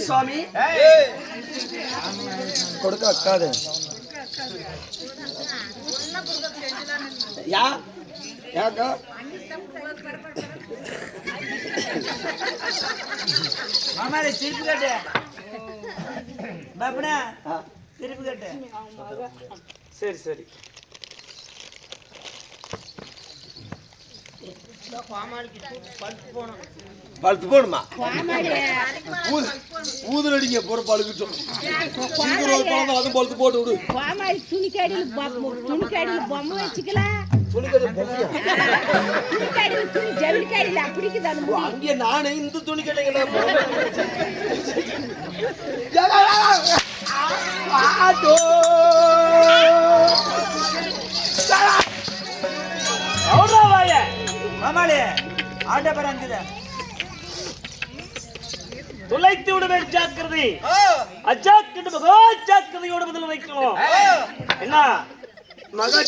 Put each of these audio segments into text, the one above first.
சுவாமி கொடுக்க அக்காது யா யாக்கா மாமாலே திருப்பி கட்டு பாப்பனா திருப்பி கட்டு சரி சரி பழுத்து போணுமா ஊதுல அடிங்க போற பழுக்கிட்டோம் அதுவும் பழுத்து போட்டு விடு துணிக்கடியில் பொம்மை வச்சுக்கலாம் ஜவுளிக்கடியில் அப்படிக்குதான் அங்கே நானே இந்த துணி கடைங்களா மாமாலே ஆட்ட பரங்குத துளைத்து விடுவேன் ஜாக்கிரதை அஜாக்கிரதை மகா ஜாக்கிரதையோட பதில் வைக்கணும் என்ன மகா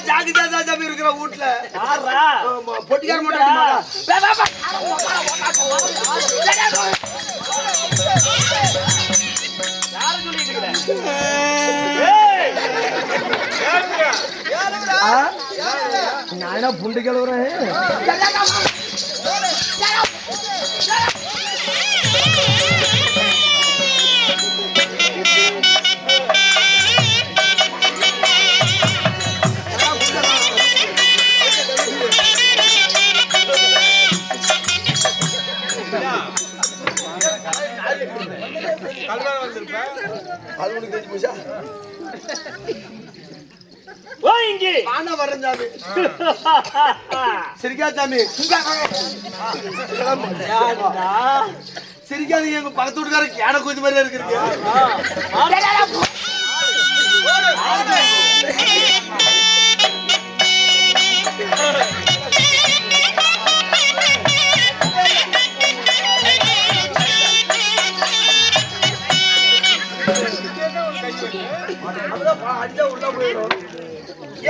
ஜாகிதா ஜாமி இருக்கிற வீட்டுல பொட்டிக்கார யாரும் சொல்லிட்டு நானா புண்டு கிளவுறேன் அது உனக்கு தெரிஞ்சு போச்சா இங்கே ஆனா வரேன் சாமி சிரிக்கா சாமி சிரிக்காதீங்க எங்க பக்கத்து வீட்டுக்காரருக்கு யானை கொஞ்சம் மாதிரியா இருக்கிறீங்க அடிச்சா உள்ள போயிடும்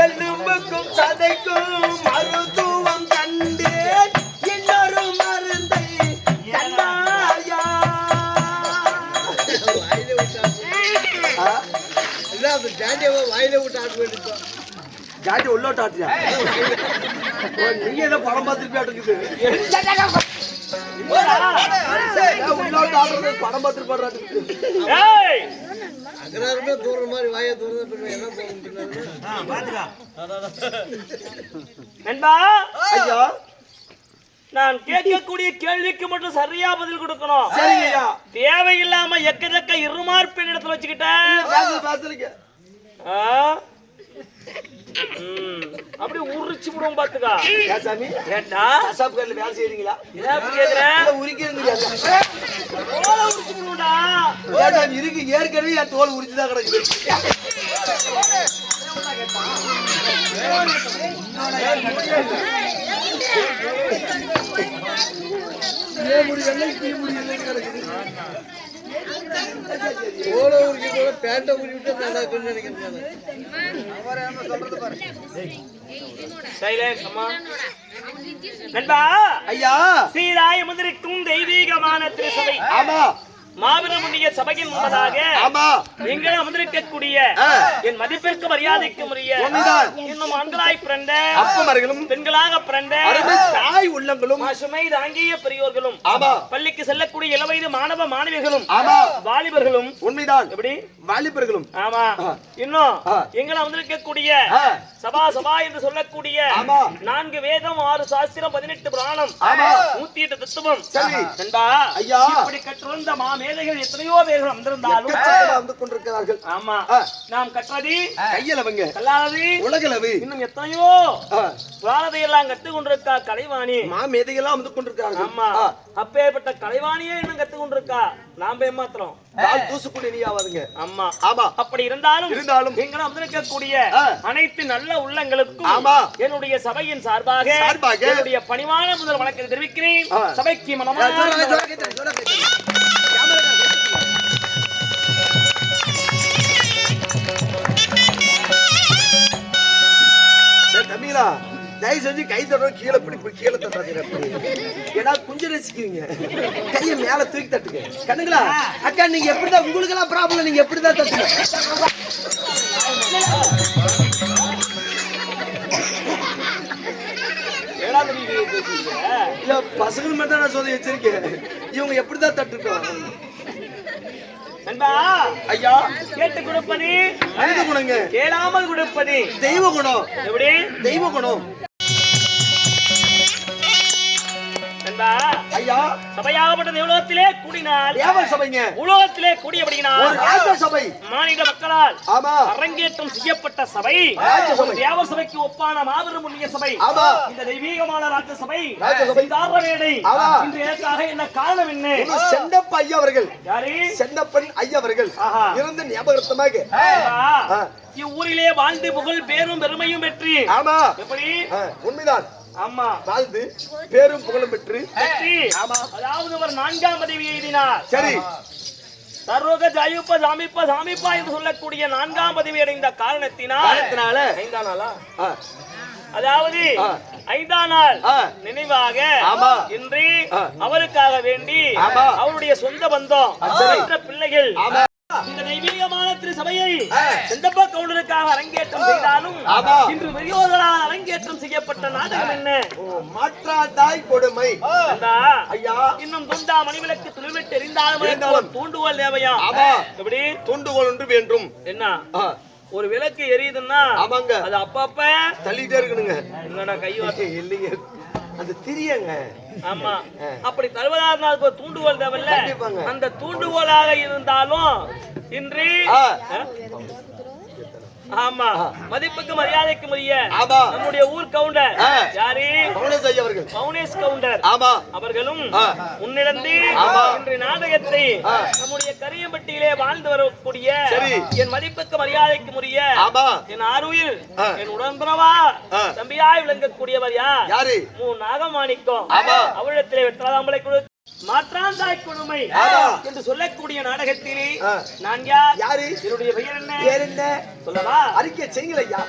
எலும்புக்கும் சதைக்கும் மருத்துவம் கண்டேன் இன்னொரு மருந்தை கண்டாயா வாயில விட்டு ஆட்டு வேண்டியது ஜாட்டி உள்ள விட்டு ஆட்டியா நீங்க ஏதோ படம் பார்த்துருப்பியா உள்ள ஆடுறது படம் பார்த்துட்டு பாடுறாட்டு அகராருமே தூரம் மாதிரி வாய தூரம் என்ன நண்பா ஐயா நான் கேட்கக்கூடிய கேள்விக்கு மட்டும் சரியா பதில் கொடுக்கணும். சரிங்கய்யா. தேவையில்லாம எக்கச்சக்க இருமார்பின் இடத்துல வச்சுக்கிட்டேன் அப்படி உரிச்சு விடுவோம் பாத்துக்கா. சாமி ஏண்டா அசாப் கல்ல வேலை செய்றீங்களா? என்ன கேக்குறேன்? உரிக்கிறீங்க தோலை உரிச்சு விடுவோம்டா. ஏடா இருக்கு ஏற்கனவே என் தோல் உரிச்சு தான் கிடக்குது. ஏ முடியல கீ முடியல கிடக்குது. தோலை உரிச்சு கூட பேண்ட உரி விட்டு நல்லா இருக்குன்னு நினைக்கிறேன். அவரே என்ன சொல்றது பாரு. சைலன்ஸ் அம்மா. நண்பா ஐயா சீராய மந்திரிக்கும் தெய்வீகமான திருசபை. ஆமா மாபெரும் புண்ணிய சபையின் முன்பதாக ஆமா எங்களை அமர்ந்திருக்கக்கூடிய ஆ. என் மதிப்பிற்கு மரியாதைக்கு உரிய உண்மைதான். இன்னும் ஆண்களாய் பிறந்த அப்பமர்களும் பெண்களாக பிறந்த அருமை தாய் உள்ளங்களும் சுமை தாங்கிய பெரியோர்களும் ஆமா பள்ளிக்கு செல்லக்கூடிய இளவயது மாணவ மாணவிகளும் ஆமா வாலிபர்களும் உண்மைதான். எப்படி வாலிபர்களும் ஆமா ஆ. இன்னும் ஆ. எங்களை வந்திருக்கக்கூடிய ஆ. சபா சபா என்று சொல்லக்கூடிய ஆமா 4 வேதம் 6 சாஸ்திரம் 18 புராணம் ஆமா 108 தத்துவம் சரி. நண்பா ஐயா. இப்படி கற்றுவந்த மேதைகள் எத்தனையோ பேர்கள் வந்திருந்தாலும் எக்கச்சக்கமா வந்து கொண்டிருக்கிறார்கள். ஆமா ஆ. நாம் கற்றது கையளவுங்க கல்லாதது உலகளவு இன்னும் எத்தனையோ புராணத்தை எல்லாம் கத்து கொண்டிருக்கா கலைவாணி மேதைகள்லாம் வந்து கொண்டிருக்கிறார்கள். ஆமா அப்பேற்பட்ட கலைவாணியே இன்னும் கத்து கொண்டிருக்கா நாம ஏமாத்திரம் தூசுக்குடி நீ ஆவாதுங்க. ஆமா ஆமா அப்படி இருந்தாலும் இருந்தாலும் எங்களை வந்திருக்கக்கூடிய ஆ. அனைத்து நல்ல உள்ளங்களுக்கும் ஆமா. என்னுடைய சபையின் சார்பாக என்னுடைய பணிவான முதல் வணக்கத்தை தெரிவிக்கிறேன். ஆ. சபைக்கு மனமான தம்பிங்களா தயவு செஞ்சு கை தட்டுறோம் கீழே பிடி கீழே தட்டாதீங்க. ஏன்னா குஞ்சு ரசிக்குவீங்க கையை மேல தூக்கி தட்டுங்க. கண்ணுங்களா அக்கா நீங்க எப்படிதான் உங்களுக்கு எல்லாம் ப்ராப்ளம் நீங்க எப்படிதான் தட்டுங்க. இல்ல பசங்க மட்டும் நான் சொல்லி வச்சிருக்கேன். இவங்க எப்படிதான் தட்டுட்டோம். நண்பா ஐயா கேட்டு கொடுப்பது மனித குணங்க, கேளாமல் கொடுப்பது தெய்வ குணம். எப்படி தெய்வ குணம். நண்பா ஐயா சபையாகப்பட்டது உலகத்திலே கூடினால் தேவர் சபைங்க, உலகத்திலே கூடியபடியினால் ஒரு ராஜ சபை. மாநில மக்களால் ஆமா அரங்கேற்றம் செய்யப்பட்ட சபை ராஜ சபை. தேவர் சபைக்கு ஒப்பான மாபெரும் புண்ணிய சபை. ஆமா இந்த தெய்வீகமான ராஜ சபை ராஜ சபை. தாரவேடை ஆமா. இன்று எனக்காக என்ன காரணம் என்ன? இன்னும் சென்னப்ப ஐயா அவர்கள், யாரு? சென்னப்பன் ஐயா அவர்கள் ஆஹா. இறந்து ஞாபகார்த்தமாக நண்பா, இவ்வூரிலே வாழ்ந்து புகழ் பேரும் பெருமையும் பெற்று ஆமா எப்படி உண்மைதான் ஆமா வாழ்ந்து பேரும் புகழும் பெற்று பெற்று அதாவது அவர் 4ஆம் பதவி எழுதினார். சரி சர்வக ஜாயுப்ப சாமிப்பா சாமிப்பா என்று சொல்லக்கூடிய 4ஆம் பதவி அடைந்த காரணத்தினால் 5ஆம் நாளா அதாவது 5ஆம் நாள் நினைவாக ஆமா. இன்று ஆ. அவருக்காக வேண்டி ஆமா. அவருடைய சொந்த பந்தம் சரி. மற்ற பிள்ளைகள் ஆமா. இந்த தெய்வீகமான திரு சபையை செந்தப்பா கவுண்டருக்காக அரங்கேற்றம் செய்தாலும் ஆமா. இன்று பெரியோர்களால் அரங்கேற்றம் செய்யப்பட்ட நாடகம் என்ன? மாற்றாதாய் கொடுமை. அந்தா, ஐயா இன்னும் துண்டா மணிவிளக்கு துளிவிட்டு எரிந்தாலும் எரிந்தாலும் தூண்டுகோல் தேவையா? ஆமா. எப்படி தூண்டுகோல் ஒன்று வேண்டும். என்ன ஒரு விளக்கு எரியுதுன்னா ஆமாங்க அது அப்பப்ப தள்ளிட்டே இருக்கணுங்க. இல்லடா கை வாசி இல்லைங்க அது திரியங்க. ஆமா அப்படி தருவதா இருந்தால் தூண்டுகோல் தேவையில்ல. கண்டிப்பாங்க. அந்த தூண்டுகோலாக இருந்தாலும் இன்று ஆமா மதிப்புக்கு மரியாதைக்கு உரிய ஆமா நம்முடைய ஊர் கவுண்டர் யாரு? பவுனேஷ் ஐயா அவர்கள். பவுனேஷ் கவுண்டர் ஆமா அவர்களும் முன்னிடந்து இன்று நாடகத்தை நம்முடைய கரியம்பட்டியிலே வாழ்ந்து வரக்கூடிய என் மதிப்புக்கு மரியாதைக்கு உரிய என் ஆருயிர் என் உடன்பரவா தம்பியாய் விளங்கக்கூடியவர் யாரு? நாகமாணிக்கம் அவரிடத்திலே வெற்றாதாம்பளை கொடுத்து மாற்றாந்தாய் கொடுமை என்று சொல்லக்கூடிய நாடகத்திலே நான் யாரு? என்னுடைய பெயர் என்ன? பேர் என்ன சொல்லவா? அறிக்கை செய்யுங்கள் ஐயா.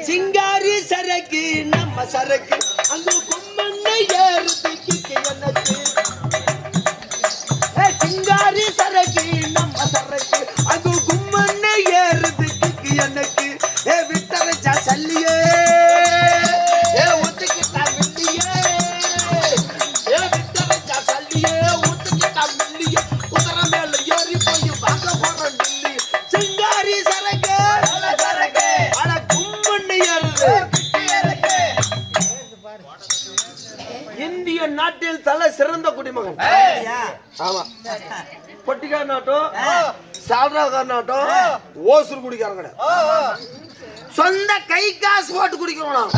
சிங்காரி சரக்கு நம்ம சரக்கு அங்கு கும்மண்ண ஏறுதிக்கு எனக்கு சிங்காரி சரக்கு நம்ம சரக்கு அங்கு கும்மண்ண ஏறுதிக்கு எனக்கு விட்டரைச்சா சல்லியே ஊத்துக்கிட்டா மில்லியே விட்டரைச்சா சல்லியே ஊத்துக்கிட்டா மில்லியே குதிரை மேல ஏறி போய் வாங்க போற மில்லி சிங்காரி சரக்கு அட கும்மண்ண இந்திய நாட்டில் தலை சிறந்த குடிமகன். ஆமா, பொட்டிக்கார நாட்டம், சால்ராக்கார நாட்டம், ஓசூர் குடிக்காரங்க. சொந்த கை காசு போட்டு குடிக்கிறோம்,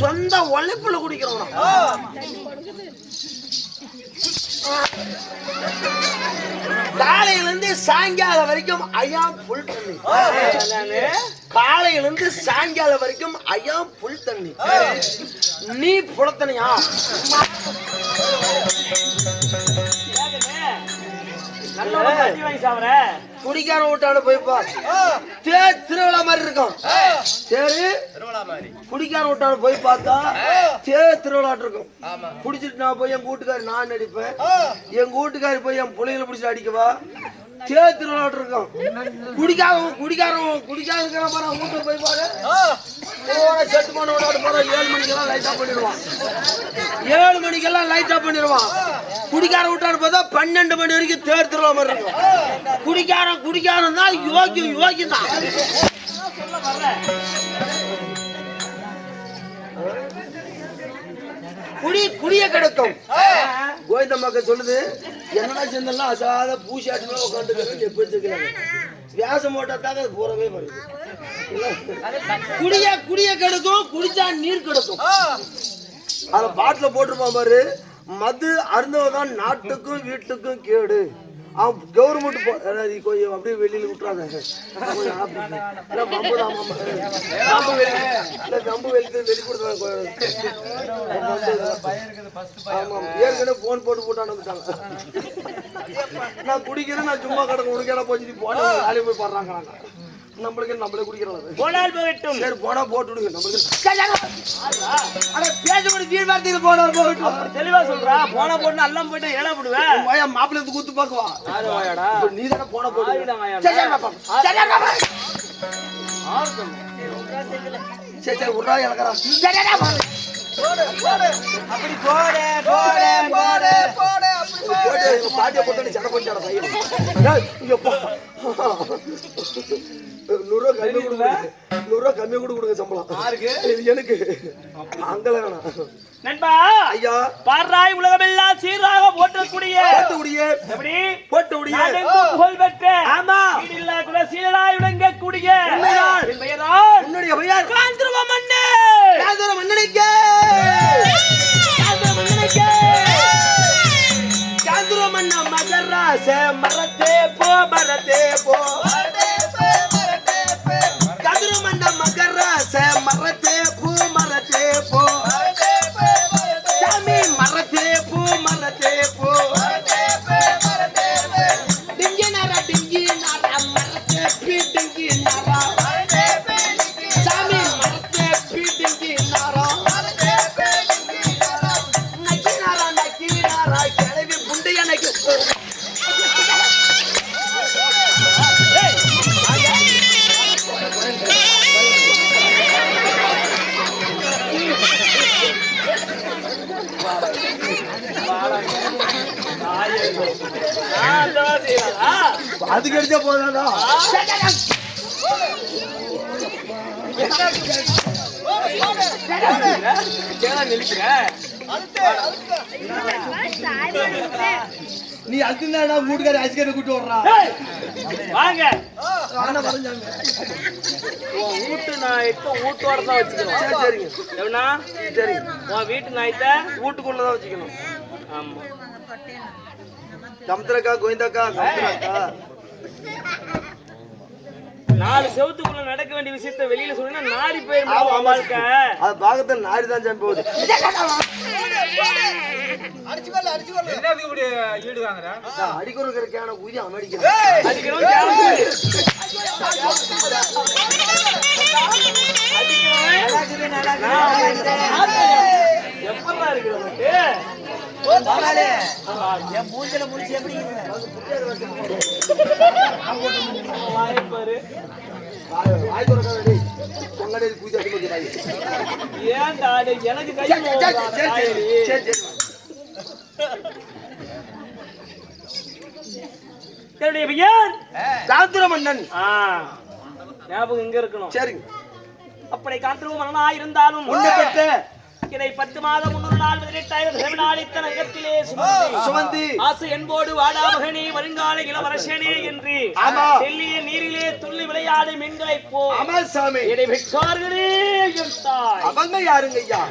சொந்த உழைப்புல குடிக்கிறோம். காலையில இருந்து சாயங்காலம் வரைக்கும் ஐயா புல் தண்ணி. காலையில இருந்து சாயங்காலம் வரைக்கும் ஐயா புல் தண்ணி. நீ புலத்தனையா? குடிக்கார வீட்டான போய்ப்பா, திருவிழா மாதிரி இருக்கும். சரி, குடிக்கார வீட்டான போய் பார்த்தா திருவிழாட்டு இருக்கும். குடிச்சிட்டு நான் போய் என் வீட்டுக்காரி நான் நடிப்பேன், என் வீட்டுக்காரி போய் என் பிள்ளைங்களை பிடிச்சி அடிக்கவா. திருவிழாட்டு இருக்கும். குடிக்காரன் வீட்டுக்கு போய் பாரு, செட்டு பண்ண விடாது போற. 7 மணிக்கெல்லாம் லைட் ஆஃப் பண்ணிடுவான். 7 மணிக்கெல்லாம் லைட் ஆஃப் பண்ணிடுவான். குடிக்கார விட்டாரு பார்த்தா 12 மணி வரைக்கும் திருவிழா மாதிரி இருக்கும். குடிக்காரன் தான் யோகி தான். குடிய கிடக்கும். கோவிந்தம்மாக்க சொல்லுது, என்னடா சேர்ந்தெல்லாம் அசாத பூசி ஆட்டுலாம் உட்காந்துக்கிறேன் எப்படி வியாசம் போட்டாத்தாக்க அது போறவே வருது. குடிய கெடுக்கும், குடிச்சா நீர் கெடுக்கும். அத பாட்டில போட்டிருப்பான் பாரு, மது அருந்தவதான் நாட்டுக்கும் வீட்டுக்கும் கேடு. அவன் கவர்மெண்ட் கொஞ்சம் அப்படியே வெளியில விட்டுறாங்க. வெளி கொடுத்தாங்க. ஏற்கனவே போன் போட்டு போட்டு அனுப்பிட்டாங்க. நான் குடிக்கிறேன், நான் சும்மா கிடக்கு உனக்கேடா போச்சு போன வேலையை போய் பாடுறாங்க. நம்மளுக்கு நம்மளே குடிக்கிறோம். போனால் போகட்டும். சரி, போனா போட்டு விடுங்க. நம்மளுக்கு பேசப்படி வீடு வார்த்தையில போனா போகட்டும். தெளிவா சொல்றா. போனா போட்டு எல்லாம் போயிட்டு ஏழா போடுவேன். மாப்பிள்ளை எடுத்து கூத்து பாக்குவா. நீ தானே போன போடு. சரி சரி விட்றா இழக்கிறா. அப்படி போடு போடு போடு போடு அப்படி பாட்டிய போட்டு சடை போட்டு ₹100 கம்மி கொடுங்க சம்பளம். எனக்கு அங்கல நண்பா ஐயா பாராய் உலகமெல்லாம் சீராக போற்றக்கூடிய புகழ் பெற்ற ஆமா இல்ல கூட சீராய் விளங்கக்கூடிய உன்னுடைய பெயர் காந்திரவ மன்னே. காந்திரவ மன்னனுக்கு காந்திரவ மன்ன மகராச மரத்தே போ காந்திரவ மன்ன மகராச மரத்தே போ சாமி மரத்தே போ டிங்கி நாரா மரத்தே பி டிங்கி நாரா சாமி மரத்தே பி டிங்கி நாரா நக்கி நாரா கிளவி புண்டு எனக்கு அதுக்கு எடுத்தா போதாடா. நீ அதுனா மூட்டுக்காரி ஐஸ்கரை கூட்டு வர்றா. வாங்க வீட்டு நாயத்தை வீட்டோட தான் வச்சுக்கணும். சரிங்க எவனா சரி உன் வீட்டு நாயத்தை வீட்டுக்குள்ளதான் வச்சுக்கணும். ஆமா கம்தரக்கா கோவிந்தக்கா கம்தரக்கா 4 செவத்துக்குள்ள நடக்க வேண்டிய விஷயத்தை வெளியில சொன்னா நாரி போயிரும் வாழ்க்கை. அது பாகத்துல நாரி தான் ஜம்பி போகுது. என்னது இப்படி ஈடு வாங்குற? அடிக்கிறோங்கிற கேன ஊதி அமெரிக்கா அடிக்கிறோம் எப்படா இருக்கு உனக்கு? என் மூஞ்சில முடிச்சு எப்படி பாரு ஏன்டா எனக்கு கை என்னுடைய பெயர் காந்திர மன்னன். ஞாபகம் இங்க இருக்கணும். சரிங்க. அப்படி காந்திர மன்னனா இருந்தாலும் இதை 10 மாதம் 3 நாள் 18 நாளித்தன் அங்கத்திலே சுமந்தி ஆசை என்போடு வாடா மகனே வருங்கால இளவரசனே என்று செல்லிய நீரிலே துள்ளி விளையாடும் மீன்களை போ சாமி இதை பெற்றார்களே என் தாய். அவங்க யாருங்க ஐயா?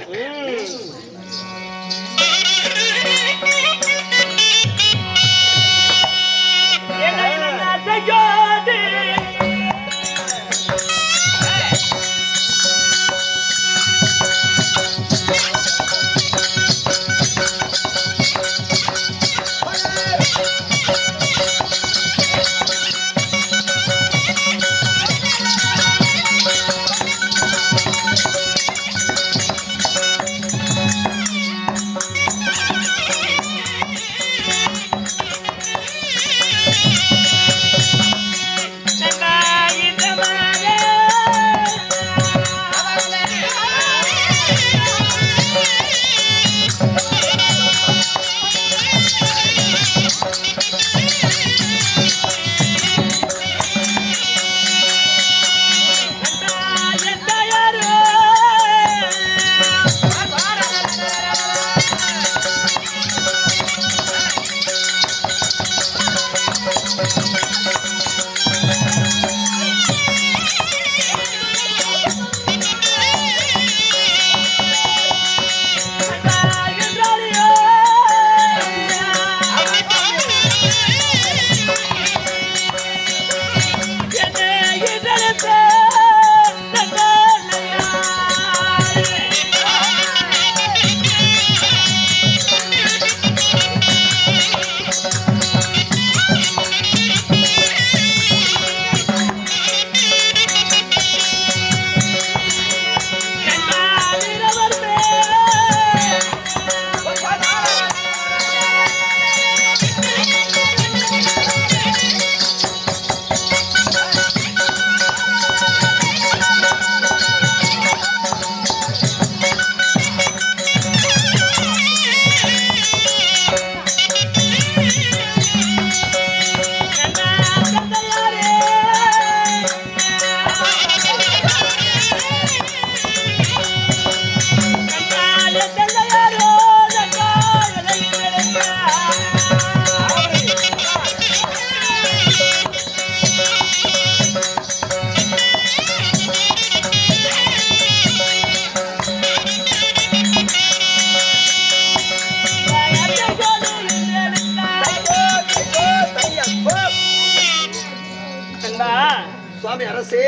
சுவாமி அரசே,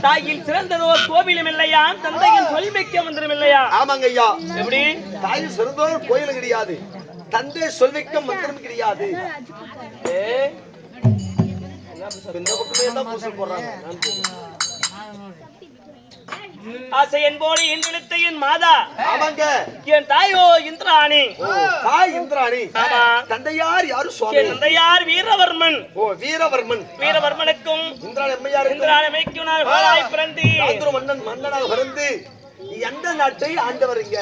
தாயில் சிறந்ததோர் கோவிலும் இல்லையா, தந்தையின் சொல்மிக்க மந்திரம் இல்லையா? ஆமாங்க ஐயா. எப்படி? தாயில் சிறந்தோர் கோயில் கிடையாது, தந்தை சொல்மிக்க மந்திரம் கிடையாது. இந்த பக்கமே தான் பூசல் போடுறாங்க. ஆசை என்போடு இந்திரத்தை என் மாதா. ஆமாங்க. என் தாயோ இந்திராணி. தாய் இந்திராணி. தந்தையார் யாரு சுவாமி? என் தந்தையார் வீரவர்மன். ஓ வீரவர்மன். வீரவர்மனுக்கும் இந்திராணி அம்மையார் இந்திராணிமைக்கும் நான் வாளாய் பிறந்து காந்தூர் மன்னன் மன்னனாக பிறந்து எந்த நாட்டை ஆண்டவருங்க?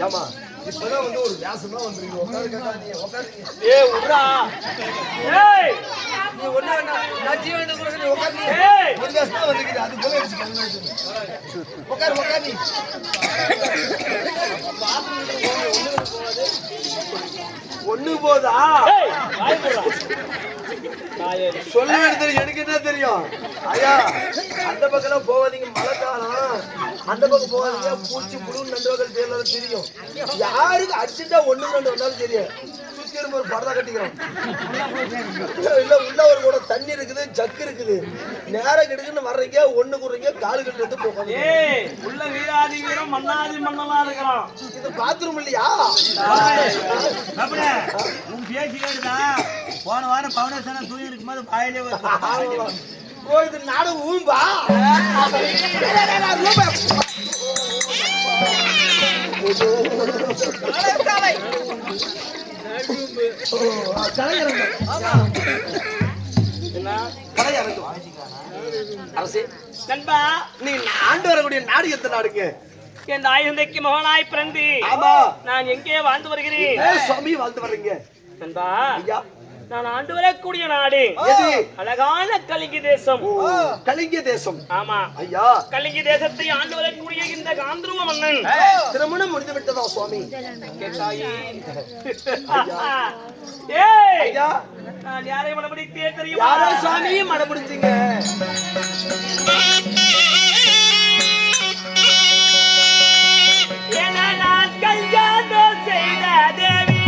ஏமா இப்பதான் வந்து ஒரு வியாசமா வந்துருங்க. உட்காரு கேட்டாதீங்க, உட்காருங்க. ஏய் உட்ரா. ஏய் நீ ஒண்ணு நான் ஜீவன கூட நீ உட்காரு. ஏய் ஒரு வியாசமா வந்துக்கிற அது போல வெச்சுக்கங்க. உட்காரு உட்காரு நீ. ஒண்ணு போதா? ஏய் வாய் போடுடா. சொல்ல வேண்டியது எனக்கு என்ன தெரியும்? ஐயா அந்த பக்கம் போவாதீங்க, மழை காலம். அந்த பக்கம் போவாதீங்க, பூச்சி புழு நண்டுகள் தெரியும். யாருக்கு அடிச்சுட்டா ஒண்ணு ரெண்டு வந்தாலும் தெரியும். திரும்ப ஒரு படத்தை கட்டிக்கிறோம். இல்ல உள்ள ஒரு கூட தண்ணி இருக்குது, ஜக்கு இருக்குது. நேரம் கிடுக்குன்னு வர்றீங்க, ஒண்ணு குடுறீங்க, காலு கட்டு எடுத்து போகாது. உள்ள வீராதி வீரம் மன்னாதி மன்னலாம் இருக்கிறோம். இது பாத்ரூம் இல்லையா? உன் பேச்சு கேட்டுதா போன வாரம் பவுண்டேஷன் தூங்கி இருக்கும்போது பாயிலே ஓ இது நாடகம் ஊம்பா. அரசே நண்பா, நீ ஆண்டு வரக்கூடிய நாடு எந்த நாடுங்க? என் ஆயுந்தைக்கு மகனாய் பிறந்து ஆமா நான் எங்கே வாழ்ந்து வருகிறேன்? சுவாமி வாழ்ந்து வர்றீங்க நண்பா, ஐயா. நான் ஆண்டு வரக்கூடிய நாடு எது? அழகான கலிங்க தேசம். கலிங்க தேசம். ஆமா ஐயா, கலிங்க தேசத்தை ஆண்டு வரக்கூடிய இந்த காந்தருவ மன்னன் திருமணம் முடிந்து விட்டதா சுவாமி? கேட்டாயே. ஏய், ஐயா, நான் யாரை மனமுடித்தே தெரியுமா? யாரோ சுவாமி மனம் முடிஞ்சீங்க? என நான் கல்யாணம் செய்த தேவி.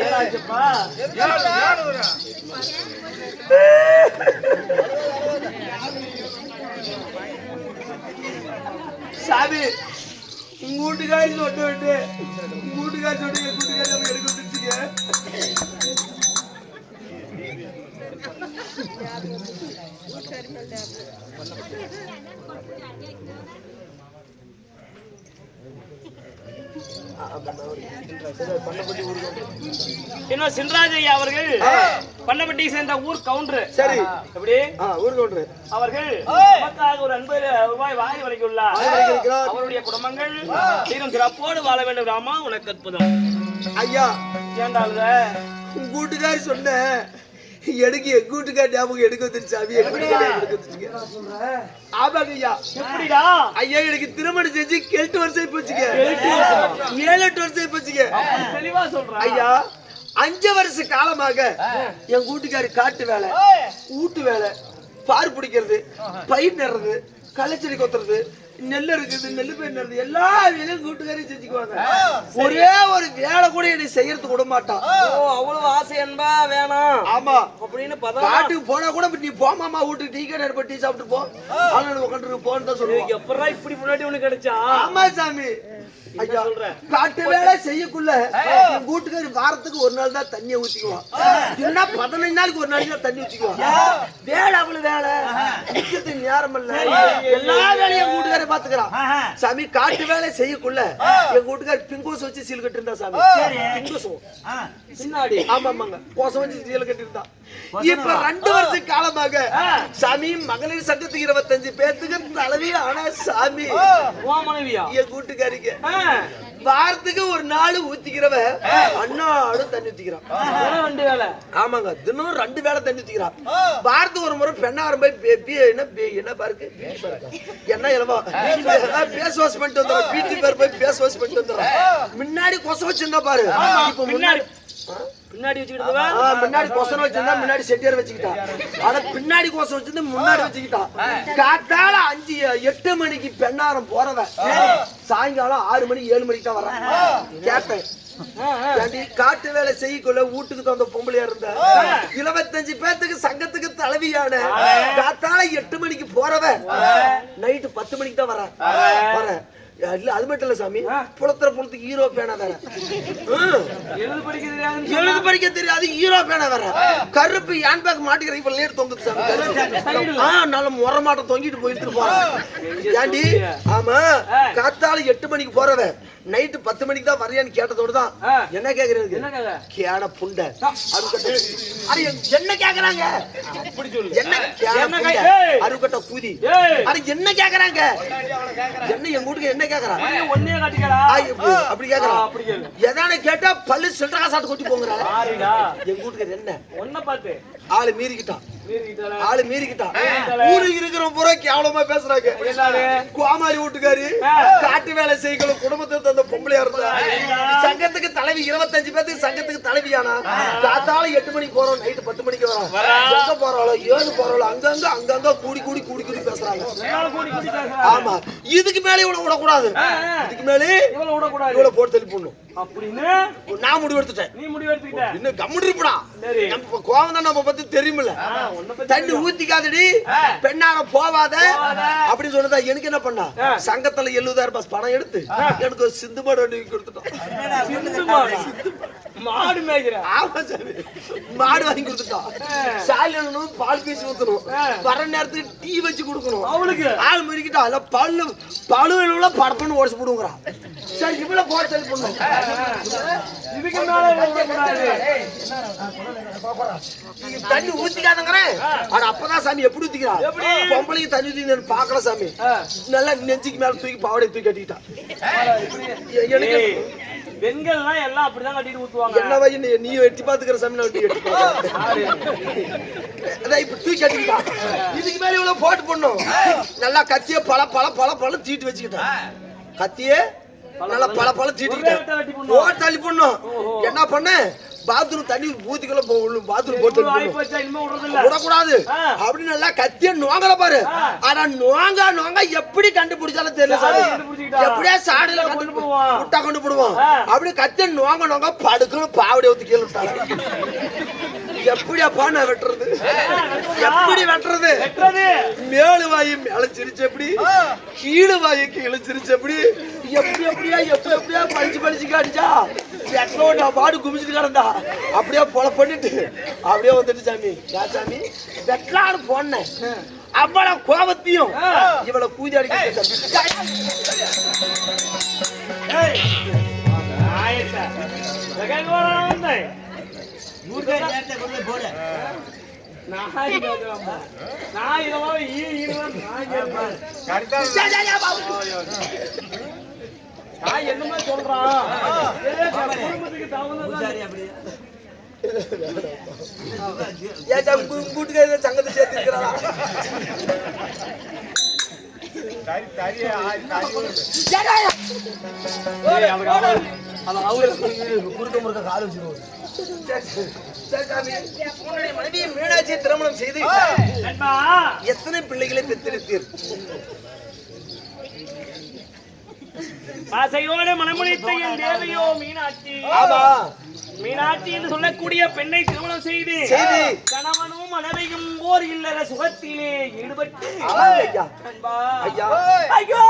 ஏறாச்சுப்பா சாமி உங்க வீட்டுக்காரி சொட்டு விட்டு உங்க வீட்டுக்காரி சொட்டு என் வீட்டுக்காரி நம்ம எடுக்க வந்துருச்சுங்க. என்ன சின்ராஜ் ஐயா அவர்கள் பண்ணப்பட்டி சேர்ந்த ஊர் கவுண்டர். சரி எப்படி ஊர் கவுண்டர் அவர்கள் நமக்காக ஒரு 50 ரூபாய் வாங்கி வழங்கியுள்ளார். அவருடைய குடும்பங்கள் சீரும் சிறப்போடு வாழ வேண்டும். ராமா உனக்கு அற்புதம். ஐயா ஏண்டாளுங்க உங்க வீட்டுக்காரி சொன்ன எடுக்க எங்க வீட்டுக்காரி ஞாபகம் எடுக்க வந்துருச்சு. சாமி எங்க வீட்டுக்காரி எடுக்க வந்துருச்சுங்க. ஆமாங்க ஐயா. எப்படிடா ஐயா எனக்கு திருமணம் செஞ்சு 8 வருஷம் போச்சுங்க. 7-8 வருஷம் போச்சுங்க. தெளிவா சொல்றேன் ஐயா 5 வருஷ காலமாக என் வீட்டுக்காரி காட்டு வேலை, வீட்டு வேலை, பார் பிடிக்கிறது, பயிர் நடுறது, களைச்செடி கொத்துறது, நெல் இருக்குது, நெல் பயிர் நடுறது, எல்லா வேலையும் வீட்டுக்காரையும் செஞ்சுக்குவாங்க. ஒரே ஒரு வேலை கூட என்னை செய்யறது விட மாட்டான். அவ்வளவு ஆசை என்பா வேணாம். ஆமா அப்படின்னு காட்டுக்கு போனா கூட நீ போமாமா வீட்டுக்கு டீ கடை டீ சாப்பிட்டு போ, ஆளுநர் உட்காந்து போன்னு தான் சொல்லுவாங்க. எப்படா இப்படி முன்னாடி உனக்கு கிடைச்சா? ஆமா சாமி. ஐயா காட்டு வேலை செய்யக்குள்ள என் வீட்டுக்காரி வாரத்துக்கு ஒரு நாள் தான் தண்ணியை ஊத்திக்குவான். இல்லைன்னா 15 நாளுக்கு ஒரு நாளைக்கு தான் தண்ணி ஊத்திக்குவான். வேலை அவ்வளவு வேலை நிச்சயத்துக்கு நேரம் இல்ல. எல்லா வேலையும் வீட்டுக்காரி பாத்துக்கிறான். சாமி காட்டு வேலை செய்யக்குள்ள என் வீட்டுக்காரி பிங்கோஸ் வச்சு சீல் கட்டி இருந்தா. சாமி பிங்கோசம் பின்னாடி ஆமாமாங்க கோசம் வச்சு சீல் கட்டி இருந்தா. இப்ப 2 வருஷ காலமாக சாமி மகளிர் சங்கத்துக்கு 25 பேத்துக்கு தலைவி. ஆனா சாமி மனைவியா என் வீட்டுக்காரிக்கு வாரத்துக்கு ஒரு நாள் ஊத்திக்கிறவ அண்ணாடும் தண்ணி ஊத்திக்கிறான். 2 வேலை. ஆமாங்க தினம் 2 வேளை தண்ணி ஊத்திக்கிறான். வாரத்துக்கு ஒரு முறை பெண்ணாரம் போய் என்ன பாருக்கு என்ன இலவா பேஸ் வாஷ் பண்ணிட்டு வந்துடுறோம். பீட்டி பேர் போய் பேஸ் வாஷ் பண்ணிட்டு வந்துடுறோம். முன்னாடி கொச வச்சிருந்தா பாரு. இப்ப முன்னாடி பின்னாடி வச்சுக்கிட்டு முன்னாடி கொசம் வச்சிருந்தா முன்னாடி செட்டியார் வச்சுக்கிட்டா. ஆனா பின்னாடி கொசம் வச்சிருந்தா முன்னாடி வச்சுக்கிட்டா. காத்தால 5-8 மணிக்கு பெண்ணாரம் போறவ சாயங்காலம் 6 மணி 7 மணிக்கு தான் வர. கேட்டேன் காட்டு வேலை செய்யக்குள்ள வீட்டுக்கு தந்த பொம்பளையா இருந்த 25 பேத்துக்கு சங்கத்துக்கு தலைவியான காத்தால 8 மணிக்கு போறவ நைட்டு 10 மணிக்கு தான் வர. இல்ல அது மட்டும் இல்ல சாமி, புலத்துற புலத்துக்கு ஹீரோ பேனா வேற, எழுது படிக்க தெரியாது ஹீரோ பேனா வேற, கருப்பு ஹேண்ட் பேக் மாட்டிக்கிற இப்ப லேட் தொங்குது சாமி. நல்ல முறை மாட்டம் தொங்கிட்டு போயிட்டு போறேன். ஏண்டி ஆமா காத்தால 8 மணிக்கு போறவ நைட்டு 10 மணிக்கு தான் வரையான்னு கேட்டதோடு தான் என்ன கேக்குறது கேன புண்டை என்ன கேக்குறாங்க அருக்கட்ட கூதி என்ன கேக்குறாங்க என்ன எங்க வீட்டுக்கு என்ன கேக்குறாங்க அப்படி கேக்குறான். எதான கேட்டா பல்லு சில்லற சாட்டு கொட்டி போங்கறா. எங்க வீட்டுக்கு என்ன ஒன்ன பார்த்து ஆளு மீறிக்கிட்டான் ஊருக்கு இருக்கிற பூரா கேவலமா பேசுறாங்க. கோமாரி வீட்டுக்காரு காட்டு வேலை செய்யணும் குடும்பத்துக்கு தந்த பொம்பளையா இருந்தா சங்கத்துக்கு தலைவி 25 பேருக்கு சங்கத்துக்கு தலைவியானா காத்தால 8 மணிக்கு போறோம் நைட்டு 10 மணிக்கு வரோம். எங்க போறாளோ ஏது போறாளோ அங்கங்க கூடி பேசுறாங்க. ஆமா இதுக்கு மேல இவ்வளவு விடக்கூடாது. இதுக்கு மேல இவ்வளவு போட்டு தள்ளி போடணும் அப்படின்னு நான் முடிவு எடுத்துட்டேன். நீ முடிவு எடுத்துக்கிட்ட இன்னும் கம்முன்னு இருப்படா. நம்ம கோவம் தான் நம்ம பத்தி தெரியுமில்ல. தண்ணி ஊத்திக்காதடி பெண்ணான போவாத அப்படின்னு சொன்னதா எனக்கு என்ன பண்ணா சங்கத்துல 70,000 ரூபாய் பணம் எடுத்து எனக்கு ஒரு சிந்து மாடு கொடுத்துட்டோம். மாடு மேய்க்கிற மாடு வாங்கி கொடுத்துட்டோம். சாயலும் பால் பீசி ஊத்தணும், வர நேரத்துக்கு டீ வச்சு கொடுக்கணும். அவளுக்கு ஆள் முறிக்கிட்டா இல்ல பழுவில படப்பன்னு ஓடிச்சு போடுங்கிறான். சரி இவ்வளவு போட்டு பண்ணும் தண்ணி ஊத்திக்காதங்கிறேன். ஆனா அப்பதான் சாமி எப்படி ஊத்திக்கிறா பொம்பளைக்கு தண்ணி ஊத்தி பாக்கல சாமி. நல்லா நெஞ்சுக்கு மேல தூக்கி பாவடை தூக்கி கட்டிக்கிட்டான். பெண்கள்லாம் எல்லாம் அப்படிதான் கட்டிட்டு ஊத்துவாங்க. என்ன வயி நீ வெட்டி பாத்துக்கிற சாமி நான் வெட்டி இப்ப தூக்கி கட்டிக்கிட்டான். இதுக்கு மேல இவ்வளவு போட்டு பண்ணும். நல்லா கத்திய பல தீட்டு வச்சுக்கிட்டான். கத்தியே நல்லா பல தீட்டு தள்ளி பண்ணும். என்ன பண்ண பாத்ரூம் தண்ணி ஊத்திக்கல பாத்ரூம் போட்டு விடக்கூடாது அப்படின்னு நல்லா கத்திய நோங்கல பாரு. ஆனா நோங்க எப்படி கண்டுபிடிச்சாலும் தெரியல சாமி. எப்படியா சாடியில முட்டா கொண்டு போடுவோம். அப்படி கத்திய நோங்க படுக்கணும் பாவடி ஊத்தி கீழே விட்டாங்க. எப்படியா பானை வெட்டுறது? எப்படி வெட்டுறது? மேலு வாயு மேல சிரிச்சு எப்படி, கீழு வாயு கீழே சிரிச்சு எப்படி, எப்படியா பழிச்சு காடிச்சா வெட்டோட பாடு குமிச்சிட்டு கிடந்தா அப்படியே பொல பண்ணிட்டு அப்படியே வந்துட்டு சாமி. யா சாமி வெட்டலான்னு போனேன், அவ்வளவு கோபத்தையும் இவ்வளவு பூஜை அடிக்க போட என்னமா சொல்றான்? கூட்டுக்கார சங்கத்தை சேர்த்து குறுக்க முறுக்க கால் வச்சிருவோம். மனைவியை மீனாட்சியை திருமணம் செய்து எத்தனை பிள்ளைகளை பெற்றெடுத்தீர்? ஆசையோடு மனமுடித்த என் தேவையோ மீனாட்சி. மீனாட்சி என்று சொல்லக்கூடிய பெண்ணை திருமணம் செய்து கணவனும் மனைவியும் ஓர் இல்லற சுகத்திலே ஈடுபட்டு ஐயோ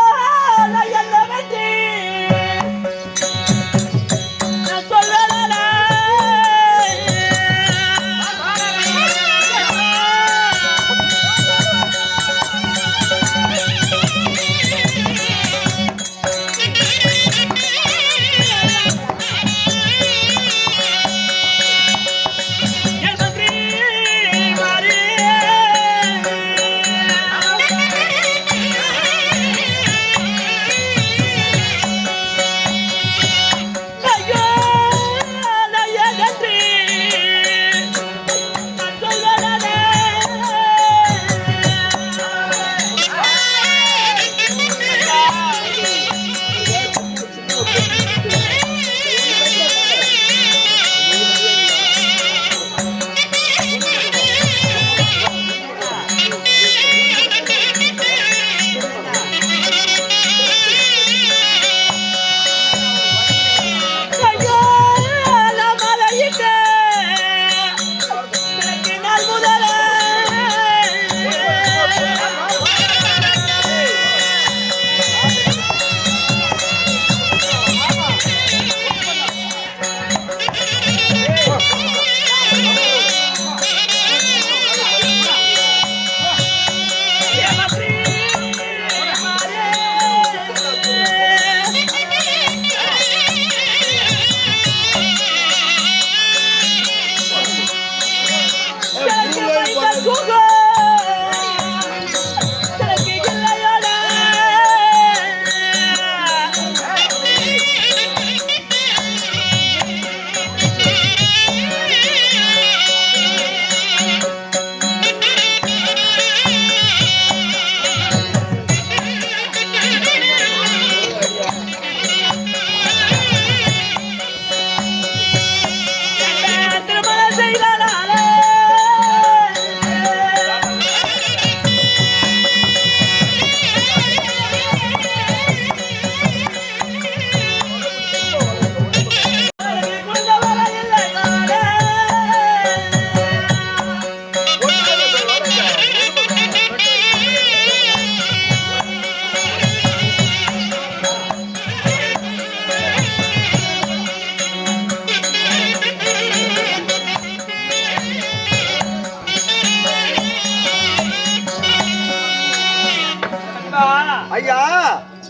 ஐயா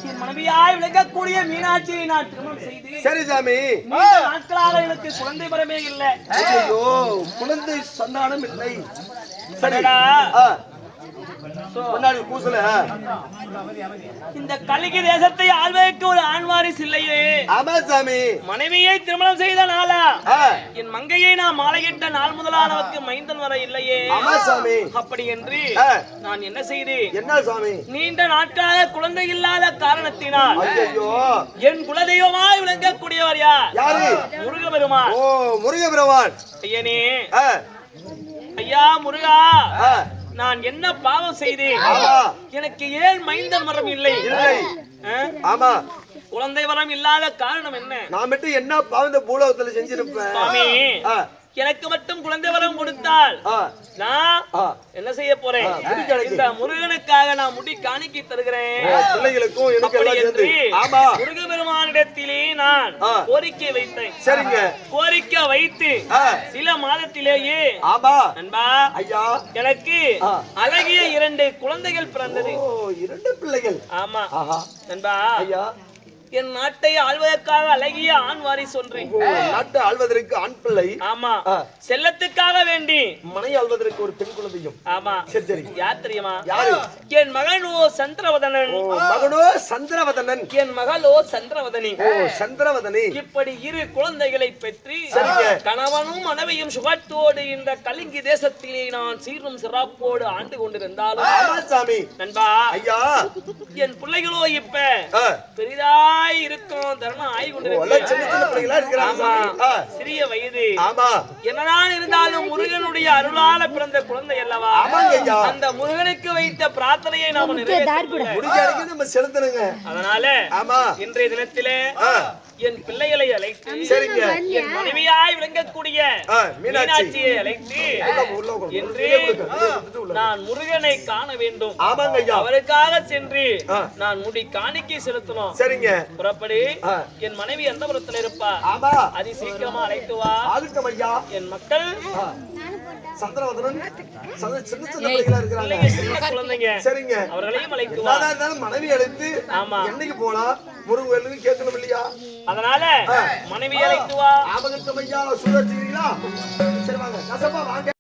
என் மனைவியாய் விளங்கக்கூடிய மீனாட்சியை நான் திருமணம் செய்து சரி சாமி நாட்களாக எனக்கு குழந்தை வரவே இல்லை. ஐயோ குழந்தை சந்தானம் இல்லை. சரிடா பூசல இந்த கலிகை தேசத்தை ஆள்வதற்கு ஒரு ஆண் வாரிசு இல்லையே. ஆமா சாமி. மனைவியை திருமணம் செய்த நாளா என் மங்கையை நான் மாலையிட்ட நாள் முதலானவருக்கு மைந்தன் வர இல்லையே. ஆமா சாமி. அப்படி என்று நான் என்ன செய்தேன்? என்ன சாமி? நீண்ட நாட்களாக குழந்தை இல்லாத காரணத்தினால் ஐயோ என் குலதெய்வமாய் விளங்கக்கூடியவர் யார்? யாரு? முருகபெருமான். ஓ முருகபெருமான். ஐயனே ஐயா முருகா, நான் என்ன பாவம் செய்தேன்? எனக்கு ஏன் மைந்தன் வரம் இல்லை? ஆமா குழந்தை வரம் இல்லாத காரணம் என்ன? நான் மட்டும் என்ன பாவம் இந்த பூலோகத்துல செஞ்சிருப்பேன்? எனக்கு மட்டும் குழந்தை வரம் கொடுத்தா அதனால் ஆ, நான் ஆ. என்ன செய்ய போறேன் முடி காணிக்கை. இந்த முருகனுக்காக நான் முடி காணிக்கை தருகிறேன் பிள்ளைகளுக்கும் எனக்கு அப்படி எல்லாம் என்று சேர்ந்து. ஆமா முருகபெருமானிடத்திலே நான் ஆ. கோரிக்கை வைத்தேன். சரிங்க. கோரிக்கை வைத்து ஆ, சில மாதத்திலேயே ஆமா நண்பா ஐயா. எனக்கு ஆ. அழகிய 2 குழந்தைகள் பிறந்தது. ஓ, 2 பிள்ளைகள். ஆமா ஆஹா நண்பா, ஐயா. என் நாட்டை ஆள்வதற்காக அழகிய ஆண் வாரிசு ஒன்று. ஓ, நாட்டை ஆள்வதற்கு ஆண் பிள்ளை. ஆமா ஆ. செல்லத்துக்காக வேண்டி மனை ஆள்வதற்கு ஒரு பெண் குழந்தையும். ஆமா சரி சரி. யார் தெரியுமா? யாரு? என் மகன் சந்திரவதனன். ஓ, மகனோ சந்திரவதனன். என் மகளோ சந்திரவதனி. ஓ, சந்திரவதனி. இப்படி 2 குழந்தைகளை பெற்று சரிங்க. கணவனும் மனைவியும் சுகத்தோடு இந்த கலிங்கி தேசத்திலே நான் சீரும் சிறப்போடு ஆண்டு கொண்டிருந்தாலும் ஆமா சாமி. நண்பா, ஐயா. என் பிள்ளைகளோ இப்ப ஆ. பெரிதாய் இருக்கும் தருணம் ஆகி ஓ, எல்லாம் சின்ன சின்ன பிள்ளைகளா இருக்கிறாங்க ஆமா சாமி. ஆ. சிறிய வயது. ஆமா என்னதான் இருந்தாலும் முருகனுடைய அருளால பிறந்த குழந்தை அல்லவா? ஆமாங்க ஐயா. அந்த முருகனுக்கு வைத்த பிரார்த்தனையை நாம நிறைவேற்ற முடிஞ்ச வரைக்கும் நம்ம செலுத்தணுங்க. அதனால ஆமா. இன்றைய தினத்திலே ஆ. என் பிள்ளைகளை அழைத்து சரிங்க. என் மனைவியாய் விளங்கக்கூடிய ஆ, மீனாட்சி. மீனாட்சியை அழைத்து உள்ள உட்காரு. என்று நான் முருகனை காண வேண்டும். ஆமாங்க ஐயா. அவருக்காக சென்று ஆ. நான் முடி காணிக்கை செலுத்தணும். சரிங்க. புறப்படு. ஆ. என் மனைவி எந்த புறத்துல இருப்பா? ஆமா. அதி சீக்கிரமா அழைத்து வா. ஆதிக்கம் ஐயா. என் மக்கள் ஆ. சந்திரவதனன் சின்ன சின்ன பிள்ளைகளா இருக்கிறாங்க. பிள்ளைங்க சின்ன குழந்தைங்க, சரிங்க. அவர்களையும் அழைத்து வா. என்னதான் இருந்தாலும் மனைவி அழைத்து ஆமா. என்னைக்கு போலாம் முருகன் கோயிலுக்கு கேட்கணும் இல்லையா? அதனால மனைவி அழைத்து வா. ஆபகத்தம் ஐயா சுழற்சிக்கிறீங்களா? சரி வாங்க கசப்பா வாங்க.